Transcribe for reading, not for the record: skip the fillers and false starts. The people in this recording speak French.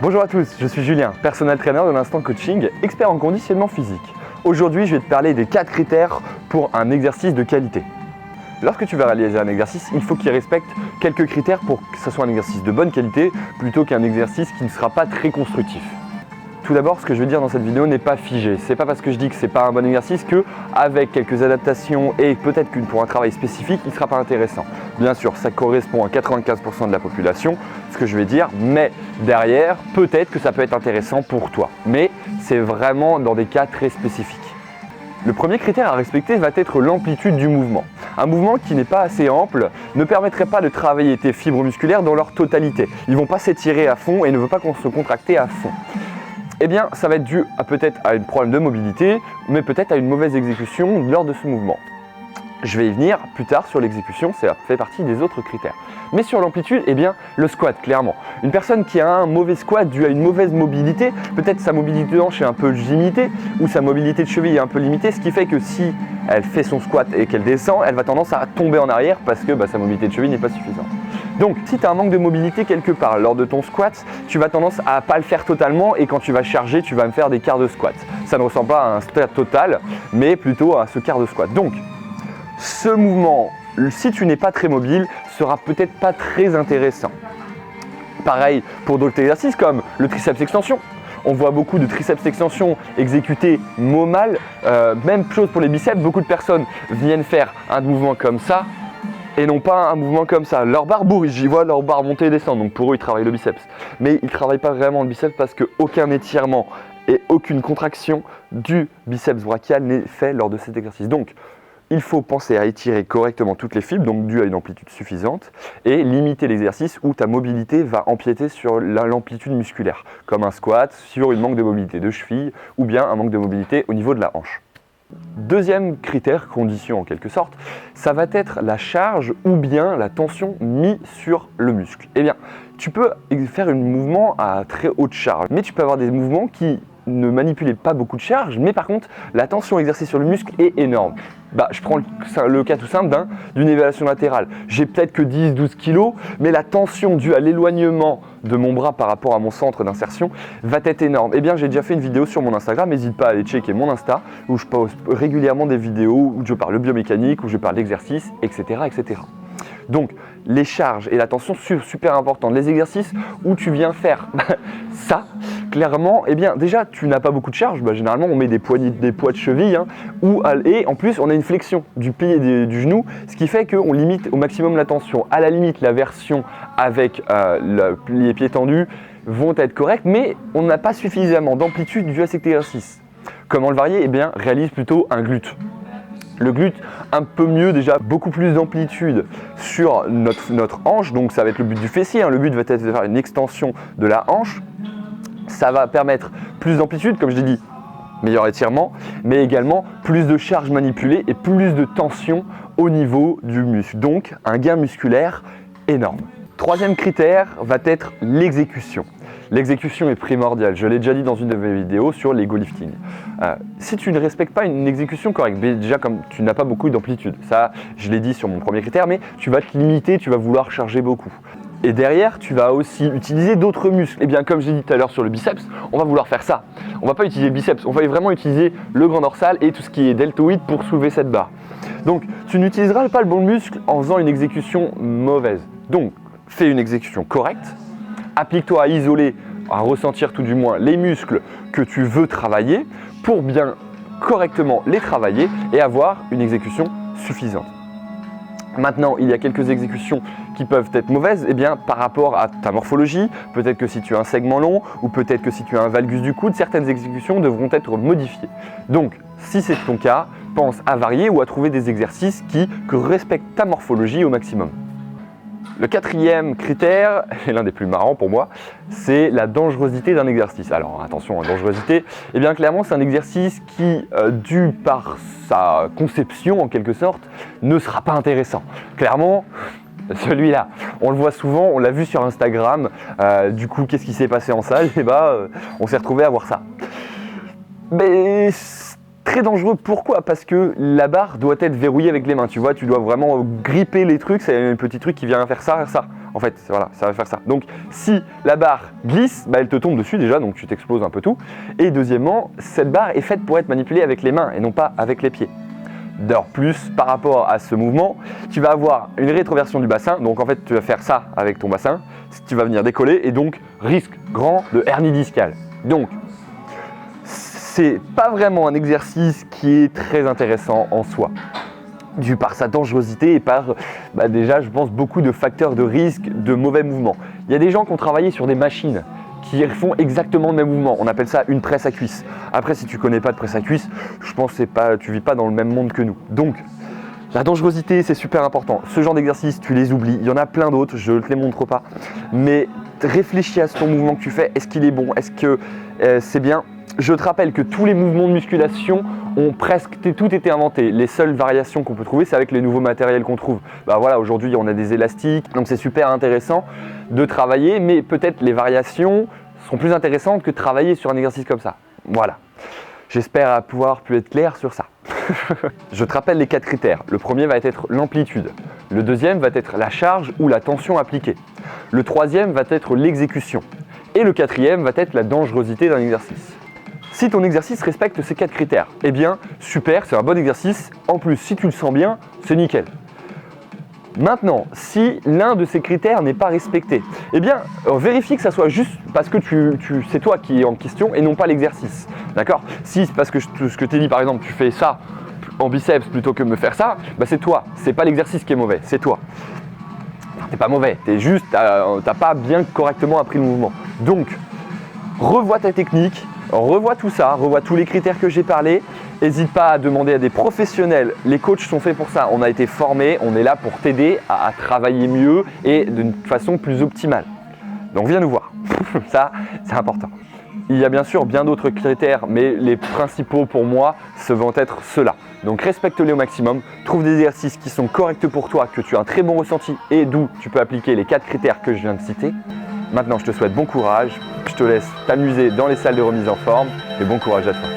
Bonjour à tous, je suis Julien, personal trainer de l'Instant Coaching, expert en conditionnement physique. Aujourd'hui, je vais te parler des 4 critères pour un exercice de qualité. Lorsque tu vas réaliser un exercice, il faut qu'il respecte quelques critères pour que ce soit un exercice de bonne qualité plutôt qu'un exercice qui ne sera pas très constructif. Tout d'abord, ce que je vais dire dans cette vidéo n'est pas figé. C'est pas parce que je dis que c'est pas un bon exercice que, avec quelques adaptations et peut-être qu'une pour un travail spécifique, il ne sera pas intéressant. Bien sûr, ça correspond à 95% de la population, ce que je vais dire, mais derrière, peut-être que ça peut être intéressant pour toi. Mais c'est vraiment dans des cas très spécifiques. Le premier critère à respecter va être l'amplitude du mouvement. Un mouvement qui n'est pas assez ample ne permettrait pas de travailler tes fibres musculaires dans leur totalité. Ils ne vont pas s'étirer à fond et ne veulent pas qu'on se contracter à fond. Eh bien, ça va être dû peut-être à un problème de mobilité, mais peut-être à une mauvaise exécution lors de ce mouvement. Je vais y venir plus tard sur l'exécution, ça fait partie des autres critères. Mais sur l'amplitude, eh bien, le squat, clairement. Une personne qui a un mauvais squat dû à une mauvaise mobilité, peut-être sa mobilité de hanche est un peu limitée, ou sa mobilité de cheville est un peu limitée, ce qui fait que si elle fait son squat et qu'elle descend, elle va tendance à tomber en arrière parce que sa mobilité de cheville n'est pas suffisante. Donc, si tu as un manque de mobilité quelque part lors de ton squat, tu vas tendance à ne pas le faire totalement et quand tu vas charger, tu vas me faire des quarts de squat. Ça ne ressemble pas à un squat total, mais plutôt à ce quart de squat. Donc, ce mouvement, si tu n'es pas très mobile, sera peut-être pas très intéressant. Pareil pour d'autres exercices comme le triceps extension. On voit beaucoup de triceps extension exécutés mal. Même chose pour les biceps, beaucoup de personnes viennent faire un mouvement comme ça et non pas un mouvement comme ça. Leur barre bourrige, j'y vois leur barre monter et descendre, donc pour eux ils travaillent le biceps. Mais ils ne travaillent pas vraiment le biceps parce qu'aucun étirement et aucune contraction du biceps brachial n'est fait lors de cet exercice. Donc, il faut penser à étirer correctement toutes les fibres, donc dû à une amplitude suffisante, et limiter l'exercice où ta mobilité va empiéter sur l'amplitude musculaire, comme un squat, sur une manque de mobilité de cheville, ou bien un manque de mobilité au niveau de la hanche. Deuxième critère, condition en quelque sorte, ça va être la charge ou bien la tension mise sur le muscle. Eh bien, tu peux faire un mouvement à très haute charge, mais tu peux avoir des mouvements qui ne manipulent pas beaucoup de charge, mais par contre, la tension exercée sur le muscle est énorme. Je prends le cas tout simple d'une élévation latérale. J'ai peut-être que 10-12 kg, mais la tension due à l'éloignement de mon bras par rapport à mon centre d'insertion va être énorme. Eh bien, j'ai déjà fait une vidéo sur mon Instagram, n'hésite pas à aller checker mon Insta, où je poste régulièrement des vidéos où je parle de biomécanique, où je parle d'exercice, etc., etc. Donc, les charges et la tension sont super importantes. Les exercices où tu viens faire ça, clairement, eh bien, déjà, tu n'as pas beaucoup de charge. Généralement, on met des poids de cheville, et en plus, on a une flexion du pied et du genou, ce qui fait qu'on limite au maximum la tension. À la limite, la version avec les pieds tendus vont être corrects, mais on n'a pas suffisamment d'amplitude dû à cet exercice. Comment le varier? Eh bien, réalise plutôt un glute. Le glute, un peu mieux déjà, beaucoup plus d'amplitude sur notre hanche, donc ça va être le but du fessier, le but va être de faire une extension de la hanche. Ça va permettre plus d'amplitude, comme je l'ai dit, meilleur étirement, mais également plus de charge manipulée et plus de tension au niveau du muscle. Donc un gain musculaire énorme. Troisième critère va être l'exécution. L'exécution est primordiale, je l'ai déjà dit dans une de mes vidéos sur l'ego lifting. Si tu ne respectes pas une exécution correcte, déjà comme tu n'as pas beaucoup d'amplitude, ça je l'ai dit sur mon premier critère, mais tu vas te limiter, tu vas vouloir charger beaucoup. Et derrière, tu vas aussi utiliser d'autres muscles. Et bien comme j'ai dit tout à l'heure sur le biceps, on va vouloir faire ça. On ne va pas utiliser le biceps, on va vraiment utiliser le grand dorsal et tout ce qui est deltoïde pour soulever cette barre. Donc tu n'utiliseras pas le bon muscle en faisant une exécution mauvaise. Donc fais une exécution correcte, applique-toi à isoler, à ressentir tout du moins les muscles que tu veux travailler pour bien correctement les travailler et avoir une exécution suffisante. Maintenant, il y a quelques exécutions qui peuvent être mauvaises par rapport à ta morphologie. Peut-être que si tu as un segment long ou peut-être que si tu as un valgus du coude, certaines exécutions devront être modifiées. Donc, si c'est ton cas, pense à varier ou à trouver des exercices qui respectent ta morphologie au maximum. Le quatrième critère, et l'un des plus marrants pour moi, c'est la dangerosité d'un exercice. Alors attention à la dangerosité, clairement c'est un exercice qui, dû par sa conception en quelque sorte, ne sera pas intéressant. Clairement, celui-là, on le voit souvent, on l'a vu sur Instagram, du coup qu'est-ce qui s'est passé en salle? On s'est retrouvé à voir ça. Mais très dangereux, pourquoi? Parce que la barre doit être verrouillée avec les mains, tu vois, tu dois vraiment gripper les trucs, c'est un petit truc qui vient faire ça, En fait, voilà, ça va faire ça. Donc si la barre glisse, elle te tombe dessus déjà, donc tu t'exploses un peu tout. Et deuxièmement, cette barre est faite pour être manipulée avec les mains et non pas avec les pieds. D'heure plus, par rapport à ce mouvement, tu vas avoir une rétroversion du bassin, donc en fait tu vas faire ça avec ton bassin, tu vas venir décoller et donc risque grand de hernie discale. Donc, c'est pas vraiment un exercice qui est très intéressant en soi, dû par sa dangerosité et par déjà je pense beaucoup de facteurs de risque de mauvais mouvements. Il y a des gens qui ont travaillé sur des machines qui font exactement le même mouvement. On appelle ça une presse à cuisse. Après, si tu connais pas de presse à cuisse, je pense que tu vis pas dans le même monde que nous. Donc, la dangerosité, c'est super important. Ce genre d'exercice, tu les oublies. Il y en a plein d'autres, je ne te les montre pas. Mais réfléchis à ton mouvement que tu fais. Est-ce qu'il est bon? Est-ce que c'est bien? Je te rappelle que tous les mouvements de musculation ont presque tout été inventés. Les seules variations qu'on peut trouver, c'est avec les nouveaux matériels qu'on trouve. Voilà, aujourd'hui, on a des élastiques, donc c'est super intéressant de travailler, mais peut-être les variations seront plus intéressantes que de travailler sur un exercice comme ça. Voilà. J'espère pouvoir plus être clair sur ça. Je te rappelle les 4 critères. Le premier va être l'amplitude. Le deuxième va être la charge ou la tension appliquée. Le troisième va être l'exécution. Et le quatrième va être la dangerosité d'un exercice. Si ton exercice respecte ces 4 critères, eh bien super, c'est un bon exercice. En plus, si tu le sens bien, c'est nickel. Maintenant, si l'un de ces critères n'est pas respecté, eh bien vérifie que ça soit juste parce que c'est toi qui es en question et non pas l'exercice. D'accord? Si c'est parce que ce que je t'ai dit, par exemple, tu fais ça en biceps plutôt que de me faire ça, c'est toi, c'est pas l'exercice qui est mauvais, c'est toi. T'es pas mauvais, t'as pas bien correctement appris le mouvement. Donc, revois ta technique, revois tout ça, revois tous les critères que j'ai parlé. N'hésite pas à demander à des professionnels. Les coachs sont faits pour ça. On a été formés, on est là pour t'aider à travailler mieux et d'une façon plus optimale. Donc viens nous voir. Ça, c'est important. Il y a bien sûr bien d'autres critères, mais les principaux pour moi vont être ceux-là. Donc respecte-les au maximum, trouve des exercices qui sont corrects pour toi, que tu as un très bon ressenti et d'où tu peux appliquer les 4 critères que je viens de citer. Maintenant, je te souhaite bon courage, je te laisse t'amuser dans les salles de remise en forme et bon courage à toi.